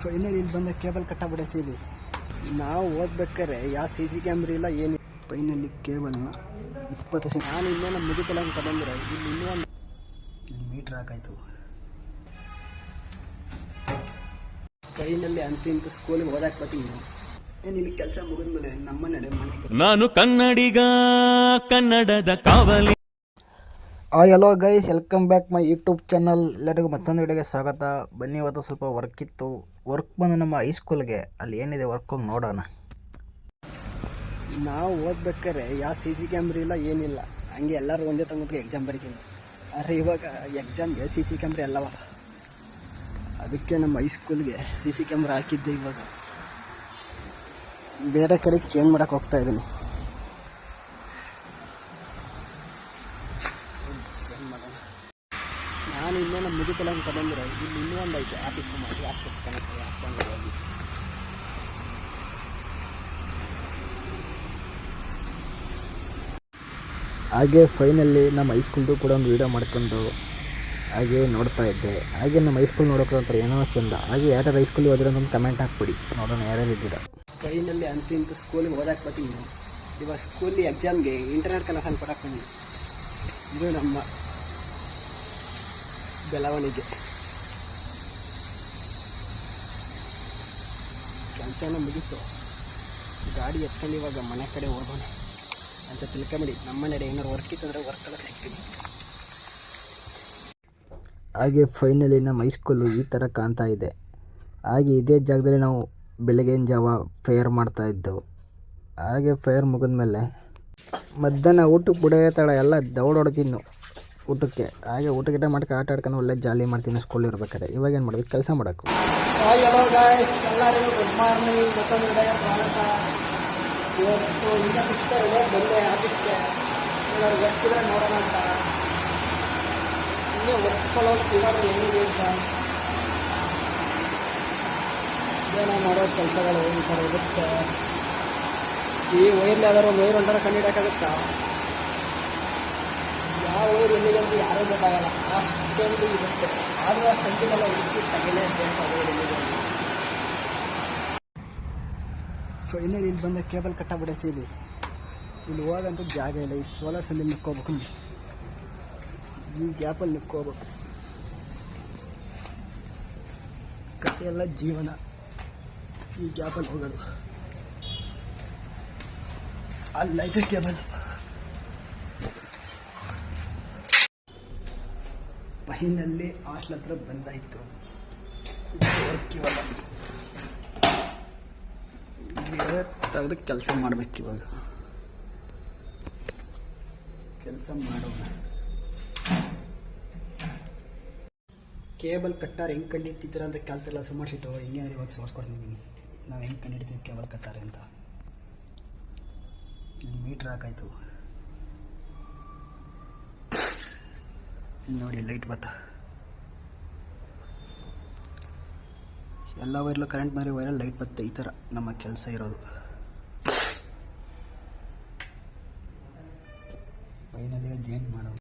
Final ಇಲ್ಲಿ ಬಂದ cable ಕಟ್ಟಾಗ್ಬಿಡೈತಿ. ನಾವು ಓದ್ಬೇಕಾರೆ ಯಾವ CC ಕ್ಯಾಮ್ರಾ ಇಲ್ಲ ಏನಿಲ್ಲ. ಫೈನಲ್ಲಿ ಕೇಬಲ್ನ 20 ಸೆಕೆಂಡ್ ನಾನು ಇನ್ನೇನು ಮುಗಿತಲ್ಲ ಅಂತ ಬಂದರೆ ಇಲ್ಲಿ ಇನ್ನೂ ಒಂದು ಮೀಟ್ರ್ ಹಾಕಾಯ್ತು. ಫೈನಲ್ಲಿ ಅಂತಿಂತ ಸ್ಕೂಲಿಗೆ ಓದಕ್ಕೆ ಬರ್ತೀನಿ. ಏನು ಇಲ್ಲಿ ಕೆಲಸ ಮುಗಿದ್ಮೇಲೆ ನಮ್ಮ ನಡೆ ಮನೆ ನಾನು ಕನ್ನಡಿಗ, ಕನ್ನಡದ ಕಾವಲಿ. Hello guys, welcome back my YouTube channel. ಎಲ್ಲರಿಗೂ ಮತ್ತೊಂದು ವಿಡಿಯೋಗೆ ಸ್ವಾಗತ. ಬನ್ನಿ, ಇವತ್ತು ಸ್ವಲ್ಪ ವರ್ಕ್ ಇತ್ತು. ವರ್ಕ್ ಬಂದು ನಮ್ಮ ಹೈಸ್ಕೂಲ್ಗೆ, ಅಲ್ಲಿ ಏನಿದೆ ವರ್ಕ್ ಹೋಗಿ ನೋಡೋಣ. ನಾವು ಓದ್ಬೇಕಾರೆ ಯಾವ CC ಕ್ಯಾಮ್ರಾ ಇಲ್ಲ ಏನಿಲ್ಲ, ಹಂಗೆ ಎಲ್ಲರೂ ಒಂದೇ ತಂಗಕ್ಕೆ ಎಕ್ಸಾಮ್ ಬರೀತೀನಿ. ಆದರೆ ಇವಾಗ ಎಕ್ಸಾಮ್ಗೆ CC ಕ್ಯಾಮ್ರಾ ಎಲ್ಲವ, ಅದಕ್ಕೆ ನಮ್ಮ ಹೈಸ್ಕೂಲ್ಗೆ CC ಕ್ಯಾಮ್ರಾ ಹಾಕಿದ್ದೆ. ಇವಾಗ ಬೇರೆ ಕಡೆಗೆ ಚೇಂಜ್ ಮಾಡೋಕ್ಕೆ ಹೋಗ್ತಾ ಇದ್ದೀನಿ. ನಾನು ಇನ್ನೇನು ಮುಗಿತಲ್ಲ ಅಂತ ಬಂದರೆ ಇಲ್ಲಿ ಇನ್ನೂ ಒಂದು ಐತೆ ಆಫೀಸ್ ಮಾಡಿ ಆಫೀಸ್ ಕನೆಕ್ಟ್ ಹಾಕ್ಕೊಂಡು ಹೋಗಿ. ಹಾಗೆ ಫೈನಲ್ಲಿ ನಮ್ಮ ಹೈಸ್ಕೂಲ್ದು ಕೂಡ ಒಂದು ವೀಡಿಯೋ ಮಾಡ್ಕೊಂಡು ಹಾಗೆ ನೋಡ್ತಾ ಇದ್ದೆ. ಹಾಗೆ ನಮ್ಮ ಹೈಸ್ಕೂಲ್ ನೋಡೋಕೆ ಒಂಥರ ಏನೋ ಚೆಂದ. ಹಾಗೆ ಯಾರ್ಯಾರು ಹೈಸ್ಕೂಲಿಗೆ ಹೋದ್ರೆ ಒಂದು ಕಮೆಂಟ್ ಹಾಕ್ಬಿಡಿ, ನೋಡೋಣ ಯಾರ್ಯಾರು ಇದ್ದೀರಾ. ಫೈನಲ್ಲಿ ಅಂತಿಂತ ಸ್ಕೂಲಿಗೆ ಓದಕ್ಕೆ ಬರ್ತೀನಿ. ಇವಾಗ ಸ್ಕೂಲಿ ಎಕ್ಸಾಮ್ಗೆ ಇಂಟರ್ನೆಟ್ ಕನೆಕ್ಷನ್ ಕೊಡಕ್ಕೆ ಬಂದು, ಇದು ನಮ್ಮ ಬೆಳವಣಿಗೆ. ಕೆಲಸನ ಮುಗೀತು, ಗಾಡಿ ಎತ್ಕೊಂಡು ಇವಾಗ ಮನೆ ಕಡೆ ಹೋಗೋಣ ಅಂತ ತಿಳ್ಕೊಂಬಿಡಿ. ನಮ್ಮ ನಡೆ ಏನಾದ್ರು ವರ್ಕ್ ಇತ್ತಂದರೆ ವರ್ಕಲ್ಲಿ ಸಿಗ್ತೀನಿ. ಹಾಗೆ ಫೈನಲಿ ನಮ್ಮ ಹೈಸ್ಕೂಲು ಈ ಥರ ಕಾಣ್ತಾ ಇದೆ. ಹಾಗೆ ಇದೇ ಜಾಗದಲ್ಲಿ ನಾವು ಬೆಳಗಿನ ಜಾವ ಫೇರ್ ಮಾಡ್ತಾಯಿದ್ದೆವು. ಹಾಗೆ ಫೇರ್ ಮುಗಿದ್ಮೇಲೆ ಮಧ್ಯಾಹ್ನ ಊಟಕ್ಕೆ ಬಿಡೋ ತಡ ಎಲ್ಲ ದೌಡೋಡ್ತಿನ್ನು ಊಟಕ್ಕೆ. ಹಾಗೆ ಊಟಗಿಟ ಮಾಡ್ಕೊಂಡು ಆಟ ಆಡ್ಕೊಂಡು ಒಳ್ಳೆ ಜಾಲಿ ಮಾಡ್ತೀನಿ ಸ್ಕೂಲ್ ಇರ್ಬೇಕಾದ್ರೆ. ಇವಾಗ ಏನು ಮಾಡೋದು, ಕೆಲಸ ಮಾಡೋಕ್ಕೂ. ಹಲೋ ಗಾಯ್ಸ್, ಎಲ್ಲರಿಗೂ ಗುಡ್ ಮಾರ್ನಿಂಗ್, ಮತ್ತೊಂದು ವಿಡಿಯೋಗೆ ಸ್ವಾಗತ. ಇವತ್ತು ಈಗ ಸಿಸ್ಟರ್ ಇದೆ, ಬಂದೆ ಆಫೀಸ್ಗೆ. ಎಲ್ಲರೂ ಗೊತ್ತಿದ್ರೆ ನೋಡೋಣ ಅಂತ. ಹಿಂಗೆ ಒಪ್ಕೊಳ್ಳೋ ಸಿಗೋದು ಹೆಂಗಿದೆ ಅಂತ ಏನೋ ಮಾಡೋ ಕೆಲಸಗಳು ಈ ಥರ ಇರುತ್ತೆ. ಈ ವೈರ್ಲಿ ಯಾವ್ದಾದ್ರು ಒಂದು ವೈರ್ ಹೊಂಟಾರ ಕಂಡಿಡೋಕ್ಕಾಗುತ್ತಾ? ಯಾವ ವೈರ್ ಎಲ್ಲಿದೆ ಅಂತ ಯಾರೂ ಗೊತ್ತಾಗಲ್ಲ, ಅಷ್ಟೊಂದು ಇರುತ್ತೆ. ಆದರೂ ಆ ಸಂಖ್ಯೆಲ್ಲ ಹುಡುಕಿ ತಗಲೇಬೇಕು ಆ ವೈರ್ ಎಲ್ಲಿದೆ. ಫೈನಲ್ ಇಲ್ಲಿ ಬಂದ ಕೇಬಲ್ ಕಟ್ಟಾಗ್ಬಿಡೈತಿ. ಇಲ್ಲಿ ಹೋಗಂತೂ ಜಾಗ ಇಲ್ಲ. ಈ ಸೋಲಾರ್ ಸೆಲ್ಲಿಗೆ ನಿಕ್ಕೋಬೇಕು, ಈ ಗ್ಯಾಪಲ್ಲಿ ನಿಕ್ಕೋಬೇಕು. ಕಥೆಯೆಲ್ಲ ಜೀವನ ಈ ಗ್ಯಾಪಲ್ಲಿ ಹೋಗೋದು. ಅಲ್ಲೈತೆ ಕೇಬಲ್. ಫೈನಲ್ಲಿ ಹಾಸ್ಟೆಲ್ ಹತ್ರ ಬಂದಾಯಿತು. ವರ್ಕ್ ಇವಾಗ ತೆಗೆದು ಕೆಲಸ ಮಾಡಬೇಕು. ಇವಾಗ ಕೆಲಸ ಮಾಡೋಣ. ಕೇಬಲ್ ಕಟ್ಟಾರೆ ಹೆಂಗೆ ಕಂಡಿಟ್ಟಿದ್ದೀರ ಅಂತ ಕೇಳ್ತಿರಲ್ಲ, ಸುಮಾರು ಶೀಟು ಹಿಂಗೆ ಇವಾಗ ಸೋರ್ಸ್ಕೊಡ್ತೀನಿ. ನಾವು ಹೆಂಗೆ ಕಂಡಿಡ್ತೀವಿ ಕೇಬಲ್ ಕಟ್ಟಾರೆ ಅಂತ. ಇಲ್ಲಿ ಮೀಟ್ರ್ ಹಾಕಾಯ್ತು, ಇಲ್ಲಿ ನೋಡಿ ಲೈಟ್ ಬತ್ತ. ಎಲ್ಲ ವೈರ್ಲು ಕರೆಂಟ್ ಮಾರಿ ವೈರಲ್ಲಿ ಲೈಟ್ ಬತ್ತೆ. ಈ ಥರ ನಮ್ಮ ಕೆಲಸ ಇರೋದು. ಫೈನಲಿ ಚೇಂಜ್ ಮಾಡೋದು.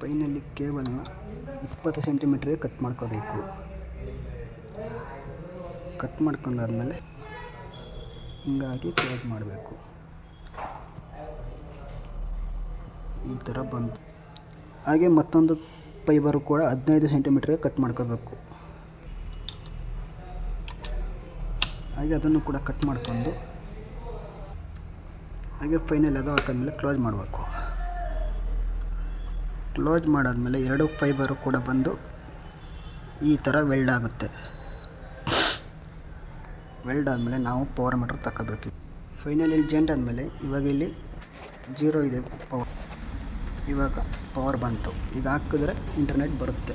ಫೈನಲ್ಲಿ ಕೇಬಲ್ನ 20 ಸೆಂಟಿಮೀಟ್ರಿಗೆ ಕಟ್ ಮಾಡ್ಕೋಬೇಕು. ಕಟ್ ಮಾಡ್ಕೊಂಡಾದ್ಮೇಲೆ ಹಿಂಗಾಗಿ ಕ್ಲೋಸ್ ಮಾಡಬೇಕು. ಈ ಥರ ಬಂತು. ಹಾಗೆ ಮತ್ತೊಂದು ಫೈಬರು ಕೂಡ 15 ಸೆಂಟಿಮೀಟ್ರಿಗೆ ಕಟ್ ಮಾಡ್ಕೋಬೇಕು. ಹಾಗೆ ಅದನ್ನು ಕೂಡ ಕಟ್ ಮಾಡಿಕೊಂಡು ಹಾಗೆ ಫೈನಲ್ ಅದು ಹಾಕಿದ್ಮೇಲೆ ಕ್ಲೋಸ್ ಮಾಡಬೇಕು. ಕ್ಲೋಸ್ ಮಾಡಾದ್ಮೇಲೆ 2 ಫೈಬರು ಕೂಡ ಬಂದು ಈ ಥರ ವೆಲ್ಡ್ ಆಗುತ್ತೆ. ವೆಲ್ಡ್ ಆದಮೇಲೆ ನಾವು ಪವರ್ ಮೀಟ್ರ್ ತಗೋಬೇಕು. ಫೈನಲ್ ಇಲ್ಲಿ ಜಾಯಿಂಟ್ ಆದಮೇಲೆ ಇವಾಗ ಇಲ್ಲಿ 0 ಇದೆ ಪವರ್. ಇವಾಗ ಪವರ್ ಬಂತು. ಈಗ ಹಾಕಿದ್ರೆ ಇಂಟರ್ನೆಟ್ ಬರುತ್ತೆ.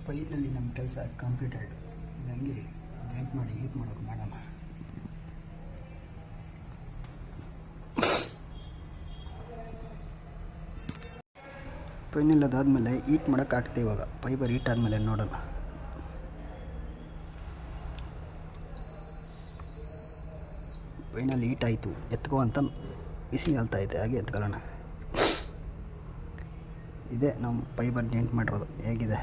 ಫೈನಲ್ಲಿ ನಮ್ಮ ಕೆಲಸ ಕಂಪ್ಲೀಟೆಡ್. ಇದಂಗೆ ಜಾಯಿಂಟ್ ಮಾಡಿ ಹೀಟ್ ಮಾಡೋಕೆ ಮಾಡೋಣ. ಫೈನಲ್ ಅದಾದಮೇಲೆ ಹೀಟ್ ಮಾಡೋಕೆ ಆಗ್ತದೆ. ಇವಾಗ ಫೈಬರ್ ಹೀಟ್ ಆದಮೇಲೆ ನೋಡೋಣ. ಫೈನಲ್ ಹೀಟ್ ಆಯಿತು, ಎತ್ಕೋ ಅಂತ ಬಿಸಿ ಹೇಳ್ತಾ ಇದೆ. ಹಾಗೆ ಎತ್ಕೊಳ್ಳೋಣ. ಇದೇ ನಮ್ಮ ಫೈಬರ್ ಜಾಯಿಂಟ್ ಮಾಡಿರೋದು. ಹೇಗಿದೆ?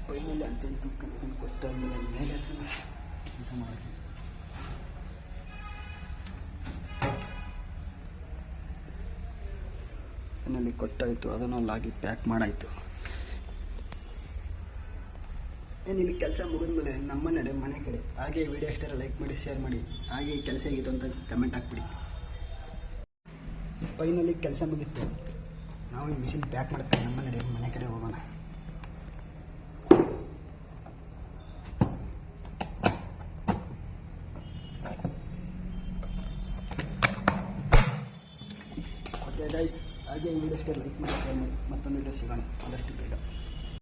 ಫೈನಲಿ ಅಂತಂತೂ ಕನೆಕ್ಷನ್ ಕೊಟ್ಟಾದ್ಮೇಲೆ ಮೇಲೆ ಕೆಲಸ ಮಾಡೋಕ್ಕೆ ಫೈನಲಿ ಕೊಟ್ಟಾಯಿತು. ಅದನ್ನು ಲಾಗಿ ಪ್ಯಾಕ್ ಮಾಡಾಯಿತು. ಇಲ್ಲಿ ಕೆಲಸ ಮುಗಿದ್ಮೇಲೆ ನಮ್ಮ ನಡೆ ಮನೆ ಕಡೆ. ಹಾಗೆ ವಿಡಿಯೋ ಇಷ್ಟ ಲೈಕ್ ಮಾಡಿ, ಶೇರ್ ಮಾಡಿ. ಹಾಗೆ ಈ ಕೆಲಸ ಹೇಗಿತ್ತು ಅಂತ ಕಮೆಂಟ್ ಹಾಕ್ಬಿಡಿ. ಫೈನಲಿ ಕೆಲಸ ಮುಗಿತ್ತು. ನಾವು ಈ ಮಿಷಿನ್ ಪ್ಯಾಕ್ ಮಾಡೋಕ್ಕೆ ನಮ್ಮ ನಡೆ ಮನೆ ಕಡೆ ಹೋಗೋಣ. ಓಕೆ ಗೈಸ್, ಹಾಗೆ ಈ ವಿಡಿಯೋ ಇಷ್ಟ ಲೈಕ್ ಮಾಡಿ, ಶೇರ್ ಮಾಡಿ. ಮತ್ತೊಂದು ವಿಡಿಯೋ ಸಿಗೋಣ ಆದಷ್ಟು ಬೇಗ.